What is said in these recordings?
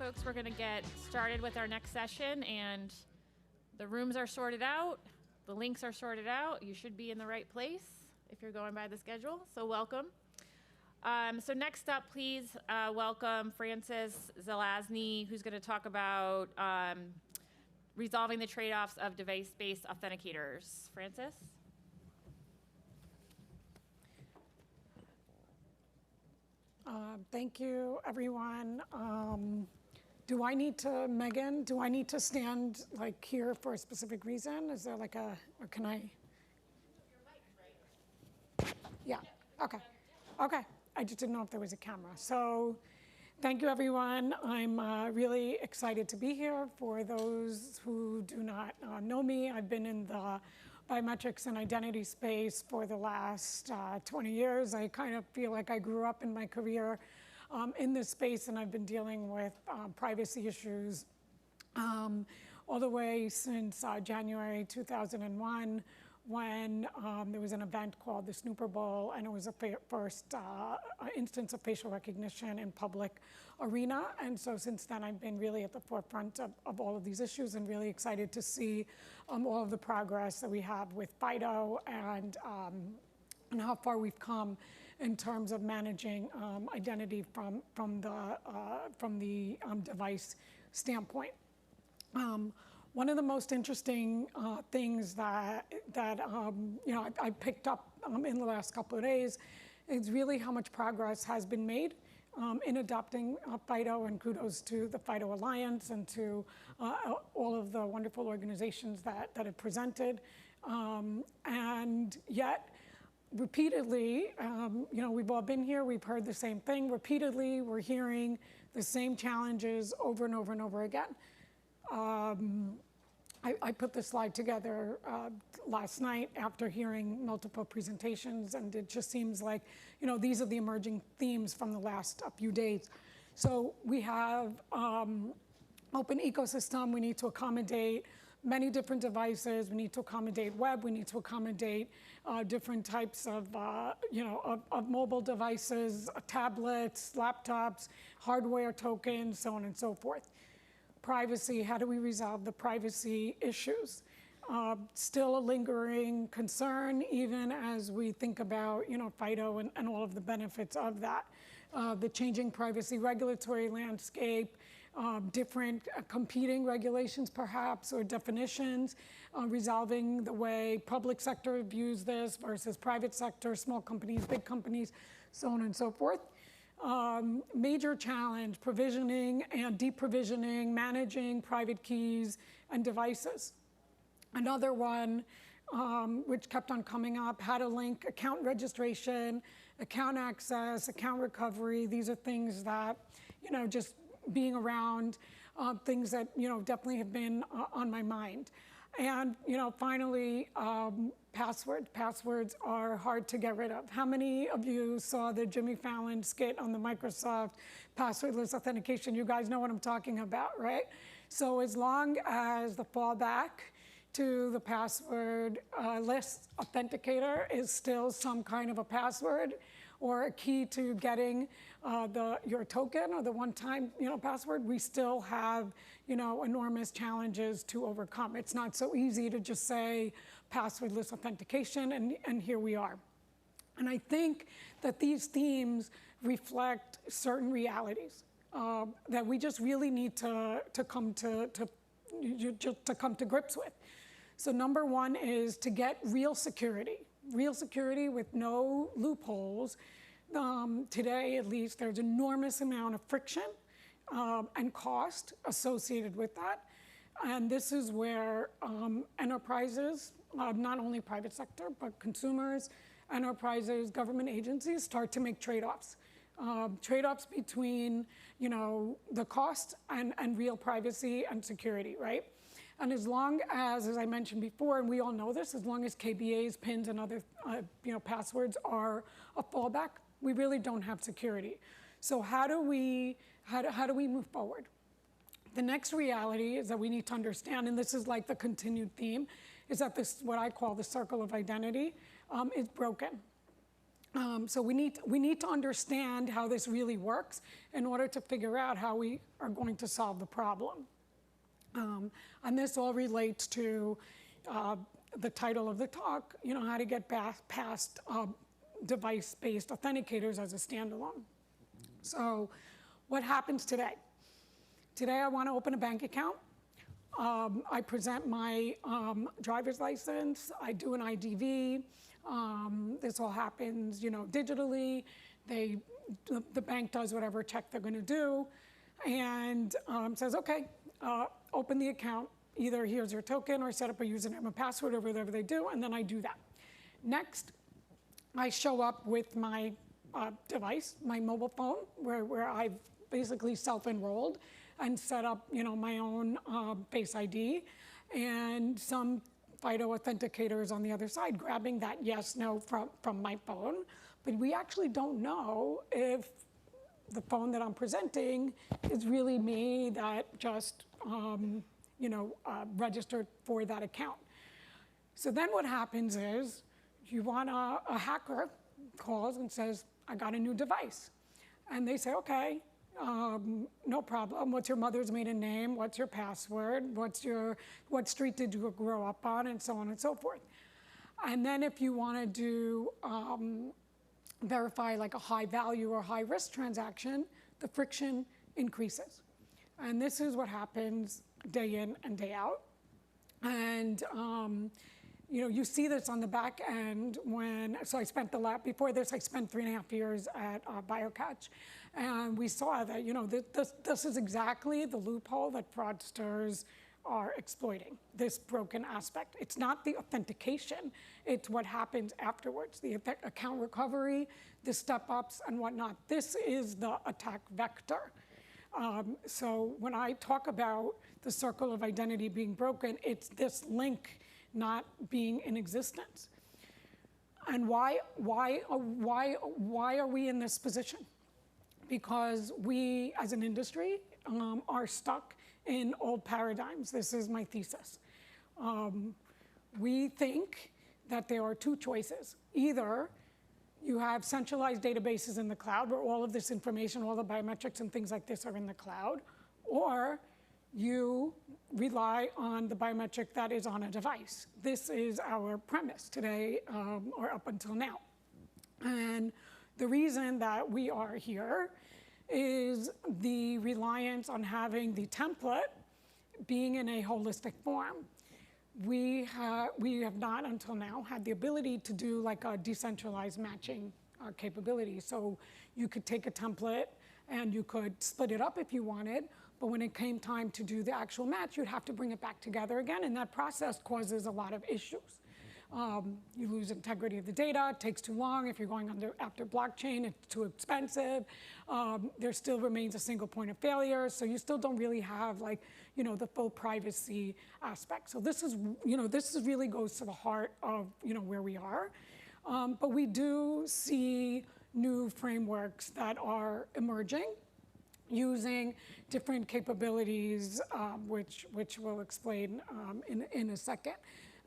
folks, we're going to get started with our next session, and the rooms are sorted out, the links are sorted out. You should be in the right place if you're going by the schedule, so welcome. So next up, please welcome Francis Zelazny, who's going to talk about resolving the trade-offs of device-based authenticators. Francis? Thank you, everyone. Megan, do I need to stand like here for a specific reason? Is there like or can I? Your mic's right. Yeah, okay. Okay, I just didn't know if there was a camera. So thank you, everyone. I'm really excited to be here. For those who do not know me, I've been in the biometrics and identity space for the last 20 years. I kind of feel like I grew up in my career in this space, and I've been dealing with privacy issues all the way since January 2001, when there was an event called the Snooper Bowl, and it was the first instance of facial recognition in public arena. And so since then, I've been really at the forefront of all of these issues, and really excited to see all of the progress that we have with FIDO and how far we've come in terms of managing identity from the device standpoint. One of the most interesting things that I picked up in the last couple of days is really how much progress has been made in adopting FIDO, and kudos to the FIDO Alliance and to all of the wonderful organizations that have presented. And yet, repeatedly, we've all been here, we've heard the same thing. Repeatedly, we're hearing the same challenges over and over and over again. I put this slide together last night after hearing multiple presentations, and it just seems like, these are the emerging themes from the last few days. So we have open ecosystem, we need to accommodate many different devices, we need to accommodate web, we need to accommodate different types of mobile devices, tablets, laptops, hardware tokens, so on and so forth. Privacy, how do we resolve the privacy issues? Still a lingering concern, even as we think about FIDO and all of the benefits of that. The changing privacy regulatory landscape, different competing regulations perhaps, or definitions, resolving the way public sector views this versus private sector, small companies, big companies, so on and so forth. Major challenge, provisioning and deprovisioning, managing private keys and devices. Another one, which kept on coming up, how to link account registration, account access, account recovery. These are things that, just being around, things that, definitely have been on my mind. And, finally, passwords. Passwords are hard to get rid of. How many of you saw the Jimmy Fallon skit on the Microsoft passwordless authentication? You guys know what I'm talking about, right? So as long as the fallback to the passwordless authenticator is still some kind of a password or a key to getting your token or the one-time password, we still have enormous challenges to overcome. It's not so easy to just say passwordless authentication, and here we are. And I think that these themes reflect certain realities that we just really need to come to grips with. So number one is to get real security with no loopholes. Today, at least, there's enormous amount of friction and cost associated with that. And this is where enterprises, not only private sector, but consumers, enterprises, government agencies start to make trade-offs. Trade-offs between, the cost and real privacy and security, right? And as long as I mentioned before, and we all know this, as long as KBAs, PINs, and other passwords are a fallback, we really don't have security. So how do we move forward? The next reality is that we need to understand, and this is like the continued theme, is that this, what I call the circle of identity, is broken. So we need to understand how this really works in order to figure out how we are going to solve the problem. And this all relates to the title of the talk, how to get past device-based authenticators as a standalone. So what happens today? Today I want to open a bank account. I present my driver's license. I do an IDV. This all happens, digitally. The bank does whatever check they're going to do, and says, okay, open the account. Either here's your token or set up a username and password or whatever they do, and then I do that. Next, I show up with my device, my mobile phone, where I've basically self-enrolled and set up, my own Face ID, and some FIDO authenticators on the other side, grabbing that yes, no from my phone. But we actually don't know if the phone that I'm presenting is really me that just, registered for that account. So then what happens is a hacker calls and says, I got a new device. And they say, okay, no problem. What's your mother's maiden name? What's your password? What street did you grow up on? And so on and so forth. And then if you want to do verify like a high value or high risk transaction, the friction increases. And this is what happens day in and day out. And you see this on the back end so I spent before this, I spent 3.5 years at BioCatch. And we saw that, this is exactly the loophole that fraudsters are exploiting, this broken aspect. It's not the authentication, it's what happens afterwards, the account recovery, the step-ups and whatnot. This is the attack vector. So when I talk about the circle of identity being broken, it's this link not being in existence. And why are we in this position? Because we, as an industry, are stuck in old paradigms. This is my thesis. We think that there are two choices. Either you have centralized databases in the cloud where all of this information, all the biometrics and things like this are in the cloud, or you rely on the biometric that is on a device. This is our premise today, or up until now. And the reason that we are here is the reliance on having the template being in a holistic form. We have not until now had the ability to do like a decentralized matching capability. So you could take a template and you could split it up if you wanted, but when it came time to do the actual match, you'd have to bring it back together again, and that process causes a lot of issues. You lose integrity of the data, it takes too long. If you're going after blockchain, it's too expensive. There still remains a single point of failure, so you still don't really have the full privacy aspect. So this is, this really goes to the heart of, where we are. But we do see new frameworks that are emerging using different capabilities, which we'll explain in a second.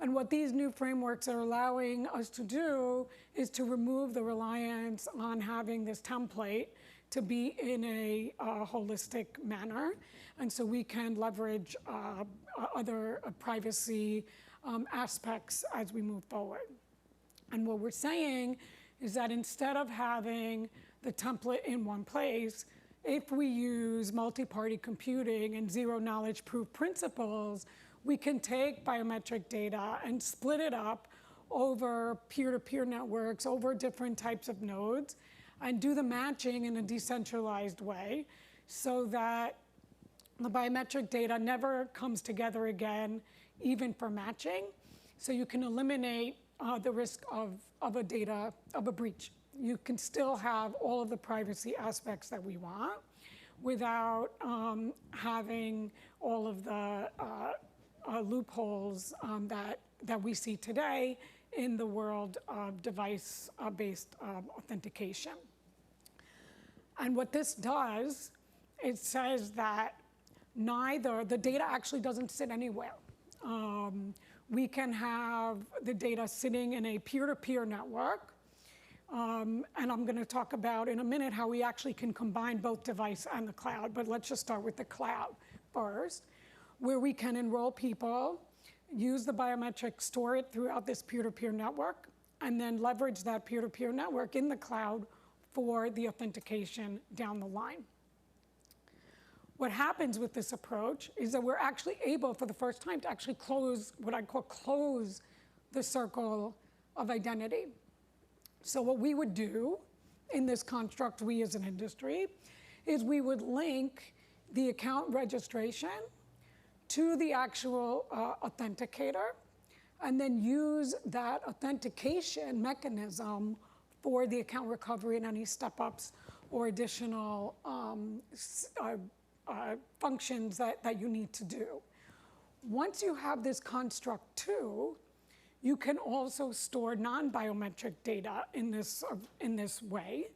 And what these new frameworks are allowing us to do is to remove the reliance on having this template to be in a holistic manner. And so we can leverage other privacy aspects as we move forward. And what we're saying is that instead of having the template in one place, if we use multi-party computing and zero-knowledge proof principles, we can take biometric data and split it up over peer-to-peer networks, over different types of nodes, and do the matching in a decentralized way so that the biometric data never comes together again, even for matching. So you can eliminate the risk of a breach. You can still have all of the privacy aspects that we want without having all of the loopholes that we see today in the world of device-based authentication. And what this does, it says that the data actually doesn't sit anywhere. We can have the data sitting in a peer-to-peer network And I'm going to talk about in a minute how we actually can combine both device and the cloud. But let's just start with the cloud first, where we can enroll people, use the biometric, store it throughout this peer-to-peer network, and then leverage that peer-to-peer network in the cloud for the authentication down the line. What happens with this approach is that we're actually able, for the first time, to actually close, what I call close the circle of identity. So what we would do in this construct, we as an industry, is we would link the account registration to the actual authenticator, and then use that authentication mechanism for the account recovery and any step-ups or additional functions that you need to do. Once you have this construct too, you can also store non-biometric data in this way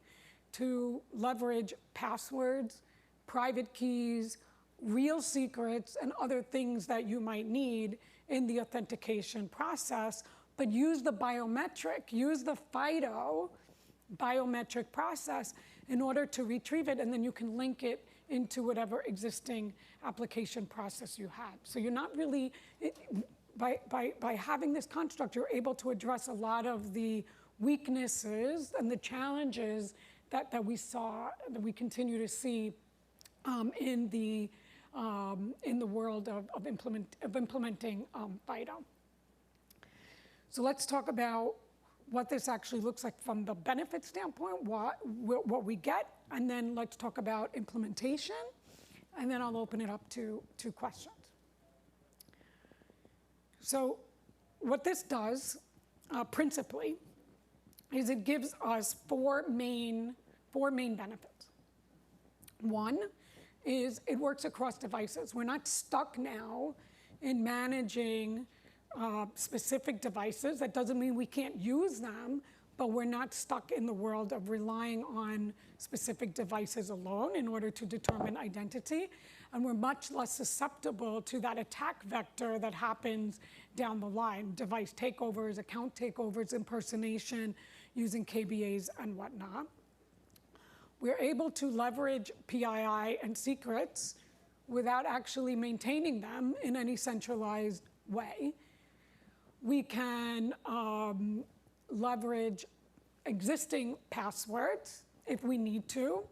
to leverage passwords, private keys, real secrets, and other things that you might need in the authentication process, but use the FIDO biometric process in order to retrieve it, and then you can link it into whatever existing application process you have. So you're not really, by having this construct, you're able to address a lot of the weaknesses and the challenges that we continue to see in the world of implementing FIDO. So let's talk about what this actually looks like from the benefit standpoint, what we get, and then let's talk about implementation, and then I'll open it up to questions. So what this does, principally, is it gives us four main benefits. One is it works across devices. We're not stuck now in managing specific devices. That doesn't mean we can't use them, but we're not stuck in the world of relying on specific devices alone in order to determine identity. And we're much less susceptible to that attack vector that happens down the line, device takeovers, account takeovers, impersonation, using KBAs and whatnot. We're able to leverage PII and secrets without actually maintaining them in any centralized way. We can leverage existing passwords if we need to,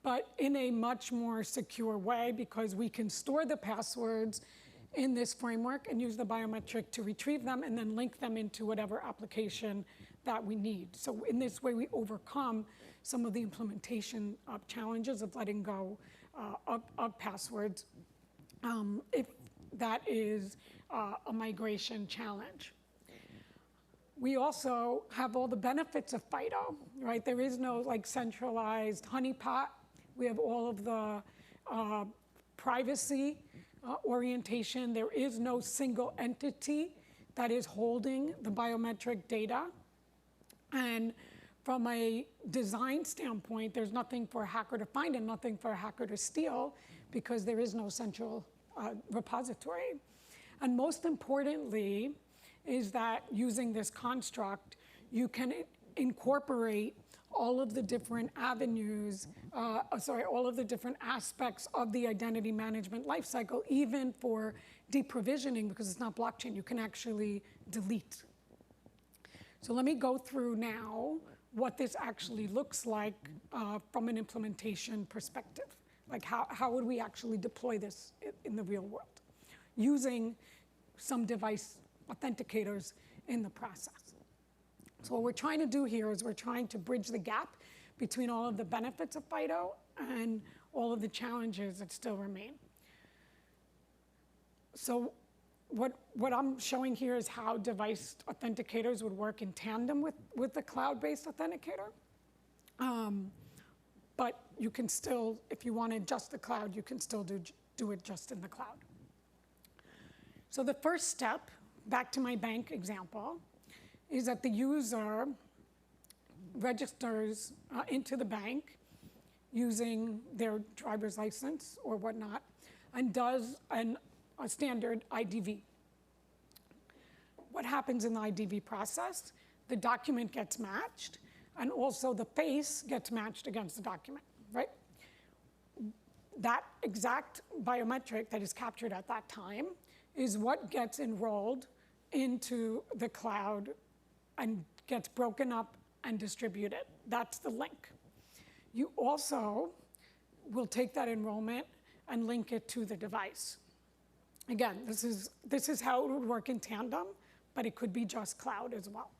but in a much more secure way, because we can store the passwords in this framework and use the biometric to retrieve them and then link them into whatever application that we need. So in this way, we overcome some of the implementation challenges of letting go of passwords, if that is a migration challenge. We also have all the benefits of FIDO, right? There is no centralized honeypot. We have all of the privacy orientation. There is no single entity that is holding the biometric data. And from a design standpoint, there's nothing for a hacker to find and nothing for a hacker to steal, because there is no central repository. And most importantly is that using this construct, you can incorporate all of the different avenues, all of the different aspects of the identity management lifecycle, even for deprovisioning, because it's not blockchain, you can actually delete. So let me go through now what this actually looks like from an implementation perspective. Like how would we actually deploy this in the real world, using some device authenticators in the process. So what we're trying to do here is we're trying to bridge the gap between all of the benefits of FIDO and all of the challenges that still remain. So what I'm showing here is how device authenticators would work in tandem with the cloud-based authenticator. But you can still, if you wanted just the cloud, you can still do it just in the cloud. So the first step, back to my bank example, is that the user registers into the bank using their driver's license or whatnot, and does a standard IDV. What happens in the IDV process? The document gets matched, and also the face gets matched against the document, right? That exact biometric that is captured at that time is what gets enrolled into the cloud and gets broken up and distributed. That's the link. You also will take that enrollment and link it to the device. Again, this is how it would work in tandem, but it could be just cloud as well.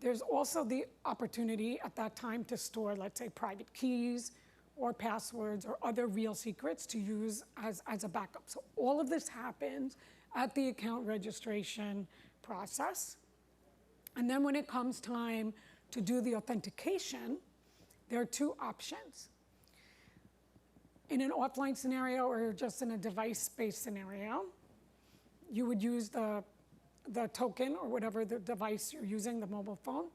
There's also the opportunity at that time to store, let's say, private keys or passwords or other real secrets to use as a backup. So all of this happens at the account registration process. And then when it comes time to do the authentication, there are two options. In an offline scenario or just in a device-based scenario, you would use the token or whatever the device you're using, the mobile phone,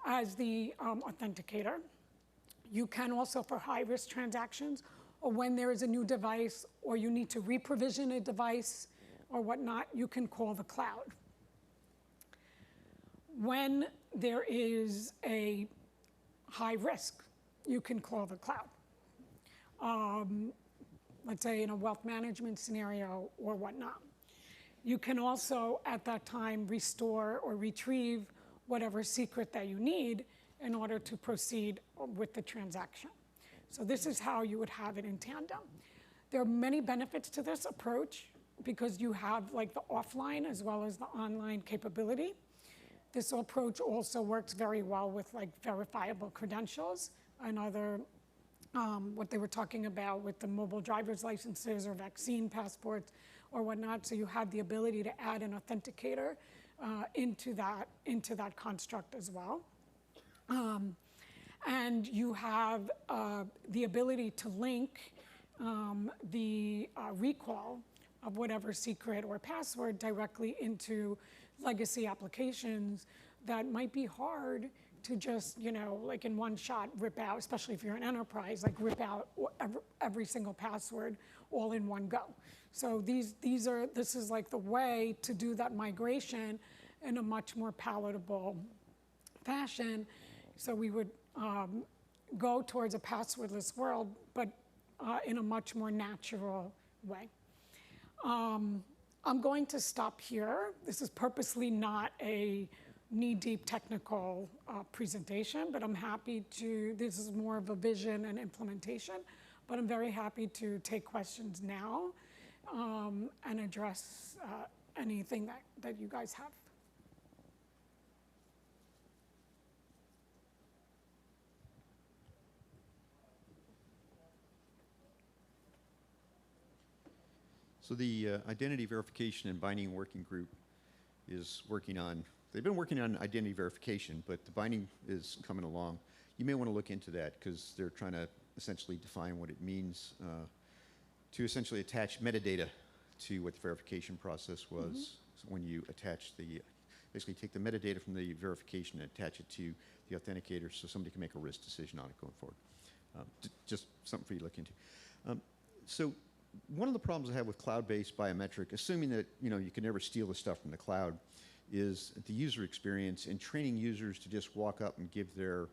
as the authenticator. You can also, for high-risk transactions, or when there is a new device, or you need to re-provision a device or whatnot, you can call the cloud. When there is a high risk, you can call the cloud. Let's say in a wealth management scenario or whatnot. You can also, at that time, restore or retrieve whatever secret that you need in order to proceed with the transaction. So this is how you would have it in tandem. There are many benefits to this approach because you have like the offline as well as the online capability. This approach also works very well with like verifiable credentials and other, what they were talking about with the mobile driver's licenses or vaccine passports or whatnot. So you have the ability to add an authenticator into that construct as well. And you have the ability to link the recall of whatever secret or password directly into legacy applications that might be hard to just, like in one shot rip out, especially if you're an enterprise, like rip out every single password all in one go. So this is like the way to do that migration in a much more palatable fashion. So we would go towards a passwordless world, but in a much more natural way. I'm going to stop here. This is purposely not a knee-deep technical presentation, but I'm happy to, this is more of a vision and implementation, but I'm very happy to take questions now and address anything that you guys have. So the Identity Verification and Binding Working Group is working on, they've been working on identity verification, but the binding is coming along. You may want to look into that because they're trying to essentially define what it means to essentially attach metadata to what the verification process was. So when you attach basically take the metadata from the verification and attach it to the authenticator so somebody can make a risk decision on it going forward. Just something for you to look into. So one of the problems I have with cloud-based biometric, assuming that you can never steal the stuff from the cloud, is the user experience and training users to just walk up and give their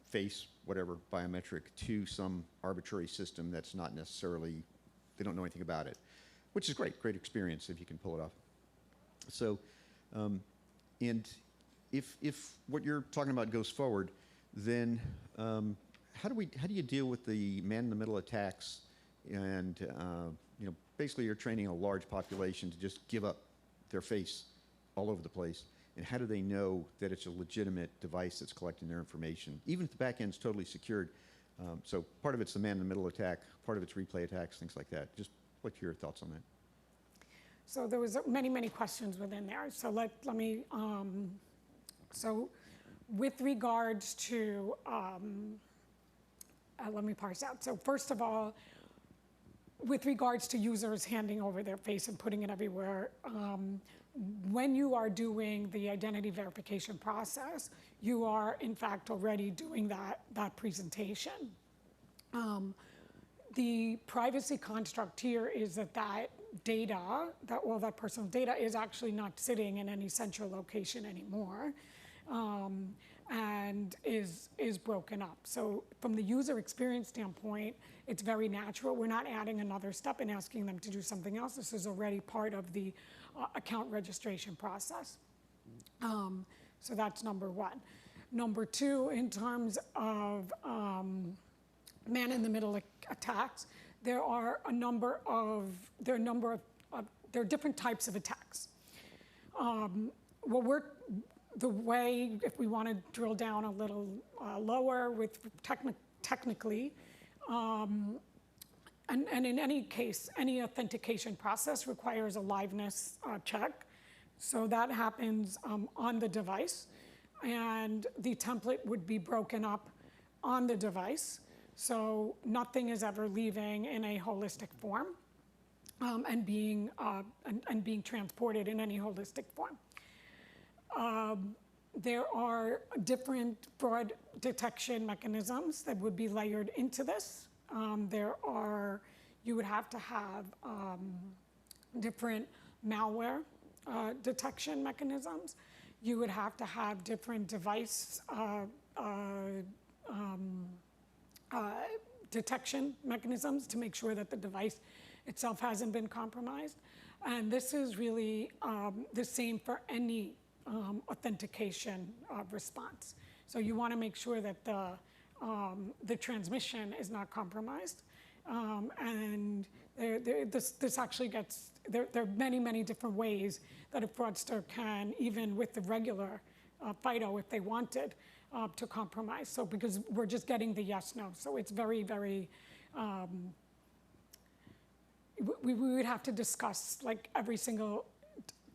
face, whatever, biometric to some arbitrary system that's not necessarily, they don't know anything about it, which is great experience if you can pull it off. So, and if what you're talking about goes forward, then how do you deal with the man-in-the-middle attacks? And basically you're training a large population to just give up their face all over the place. And how do they know that it's a legitimate device that's collecting their information, even if the back end's totally secured? So part of it's the man-in-the-middle attack, part of it's replay attacks, things like that. Just what's your thoughts on that? So there was many questions within there. So let me, so with regards to, let me parse out. So first of all, with regards to users handing over their face and putting it everywhere, when you are doing the identity verification process, you are in fact already doing that presentation. The privacy construct here is that data, all that personal data is actually not sitting in any central location anymore. and is broken up. So from the user experience standpoint, it's very natural. We're not adding another step and asking them to do something else. This is already part of the account registration process. So that's number one. Number two, in terms of man-in-the-middle attacks, there are different types of attacks. The way, if we want to drill down a little lower with technically, and in any case, any authentication process requires a liveness check. So that happens on the device, and the template would be broken up on the device. So nothing is ever leaving in a holistic form and being transported in any holistic form. There are different fraud detection mechanisms that would be layered into this. You would have to have different malware detection mechanisms. You would have to have different device detection mechanisms to make sure that the device itself hasn't been compromised. And this is really the same for any authentication response. So you want to make sure that the transmission is not compromised. And this actually gets, there are many, many different ways that a fraudster can, even with the regular FIDO, if they wanted, to compromise. So because we're just getting the yes, no. So it's very, very, we would have to discuss like every single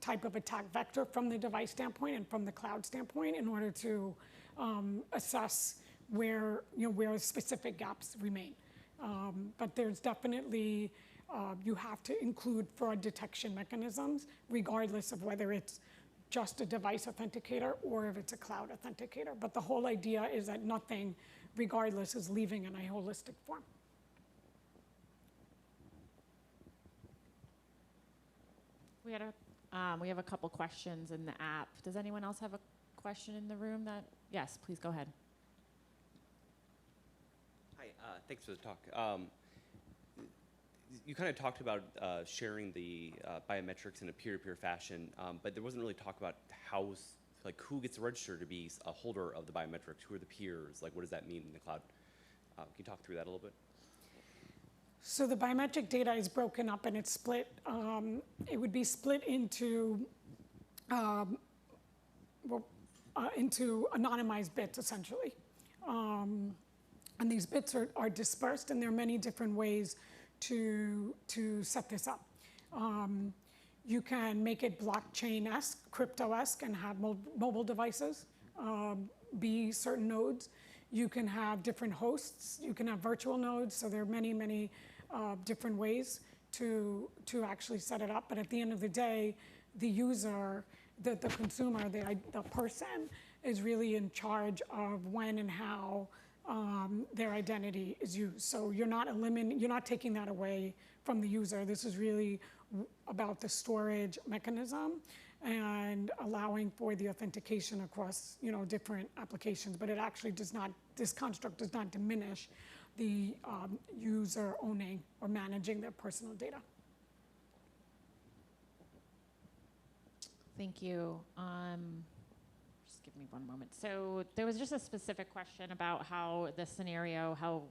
type of attack vector from the device standpoint and from the cloud standpoint in order to assess where specific gaps remain. But there's definitely, you have to include fraud detection mechanisms, regardless of whether it's just a device authenticator or if it's a cloud authenticator. But the whole idea is that nothing, regardless, is leaving in a holistic form. We have a couple questions in the app. Does anyone else have a question in the room? Yes, please go ahead. Hi, thanks for the talk. You kind of talked about sharing the biometrics in a peer-to-peer fashion, but there wasn't really talk about who gets registered to be a holder of the biometrics. Who are the peers? Like, what does that mean in the cloud? Can you talk through that a little bit? So the biometric data is broken up and it's split. It would be split into anonymized bits, essentially. And these bits are dispersed, and there are many different ways to set this up. You can make it blockchain-esque, crypto-esque, and have mobile devices be certain nodes. You can have different hosts. You can have virtual nodes. So there are many, many different ways to actually set it up. But at the end of the day, the user, the consumer, the person is really in charge of when and how their identity is used. So you're not taking that away from the user. This is really about the storage mechanism and allowing for the authentication across different applications. But it actually does not, this construct does not diminish the user owning or managing their personal data. Thank you. Just give me one moment. So there was just a specific question about how the scenario, how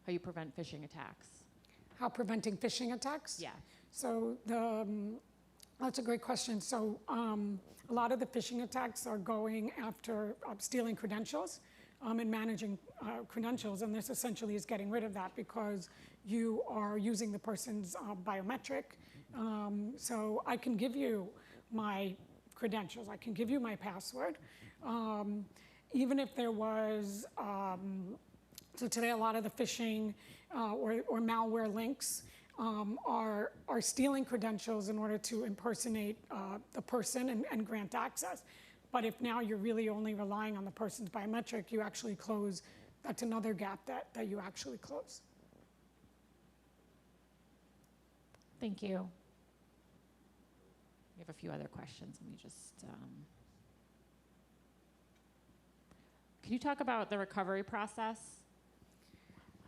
you prevent phishing attacks. How preventing phishing attacks? Yeah. So that's a great question. So a lot of the phishing attacks are going after stealing credentials and managing credentials, and this essentially is getting rid of that because you are using the person's biometric. So I can give you my credentials, I can give you my password. Even if there was, so today a lot of the phishing or malware links are stealing credentials in order to impersonate the person and grant access. But if now you're really only relying on the person's biometric, you actually close, that's another gap that you actually close. Thank you. We have a few other questions. Let me just, Can you talk about the recovery process?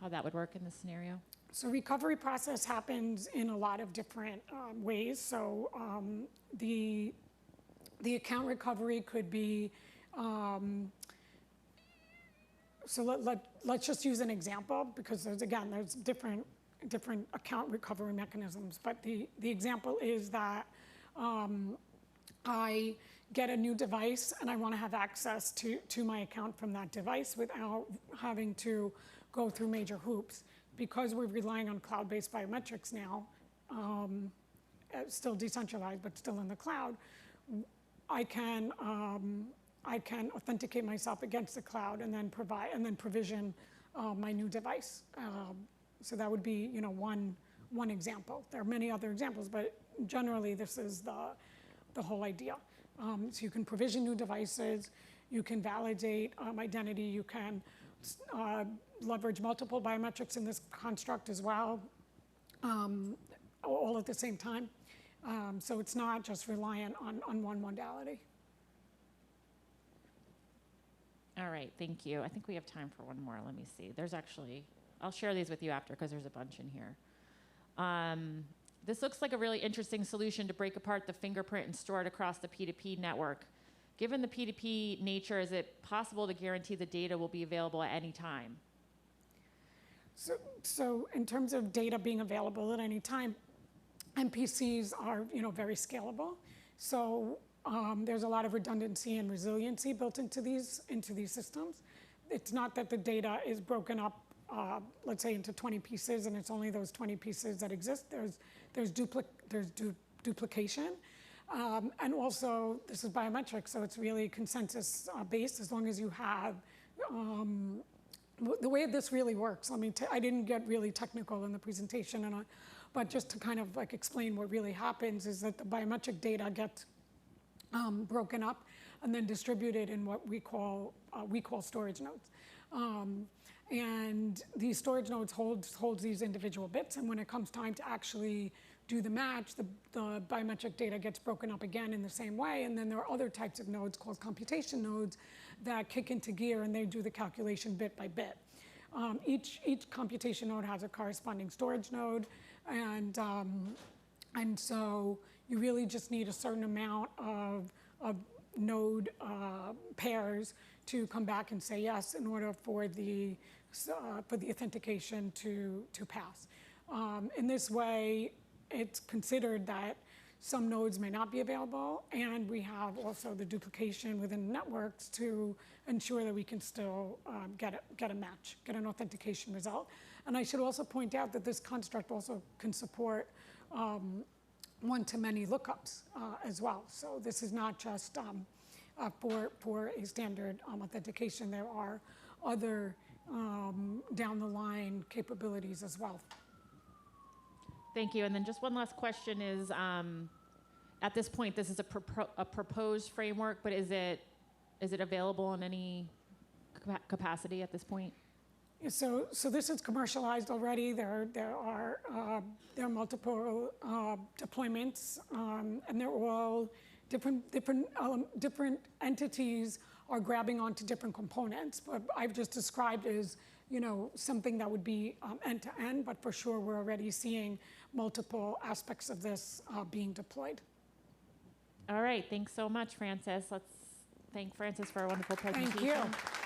How that would work in this scenario? So recovery process happens in a lot of different ways. So the account recovery could be, so let's just use an example, because there's different account recovery mechanisms. But the example is that I get a new device and I want to have access to my account from that device without having to go through major hoops. Because we're relying on cloud-based biometrics now, still decentralized but still in the cloud, I can authenticate myself against the cloud and then provision my new device. So that would be one example. There are many other examples, but generally this is the whole idea. So you can provision new devices, you can validate identity, you can leverage multiple biometrics in this construct as well, all at the same time. So it's not just reliant on one modality. All right, thank you. I think we have time for one more. Let me see. There's actually, I'll share these with you after because there's a bunch in here. This looks like a really interesting solution to break apart the fingerprint and store it across the P2P network. Given the P2P nature, is it possible to guarantee the data will be available at any time? So in terms of data being available at any time, MPCs are very scalable. So there's a lot of redundancy and resiliency built into these systems. It's not that the data is broken up, let's say, into 20 pieces, and it's only those 20 pieces that exist. There's duplication. And also, this is biometric, so it's really consensus based as long as you have, the way this really works, I didn't get really technical in the presentation, but just to kind of explain what really happens is that the biometric data gets broken up and then distributed in what we call storage nodes. And these storage nodes holds these individual bits, and when it comes time to actually do the match, the biometric data gets broken up again in the same way, and then there are other types of nodes called computation nodes that kick into gear and they do the calculation bit by bit. Each computation node has a corresponding storage node, and so you really just need a certain amount of node pairs to come back and say yes in order for the authentication to pass. In this way, it's considered that some nodes may not be available, and we have also the duplication within networks to ensure that we can still get a match, get an authentication result. And I should also point out that this construct also can support one-to-many lookups as well. So this is not just for a standard authentication. There are other down-the-line capabilities as well. Thank you. And then just one last question is, at this point, this is a proposed framework, but is it available in any capacity at this point? So this is commercialized already. There are multiple deployments, and they're all different entities are grabbing onto different components. But I've just described as something that would be end to end. But for sure, we're already seeing multiple aspects of this being deployed. All right. Thanks so much, Frances. Let's thank Frances for a wonderful presentation. Thank you.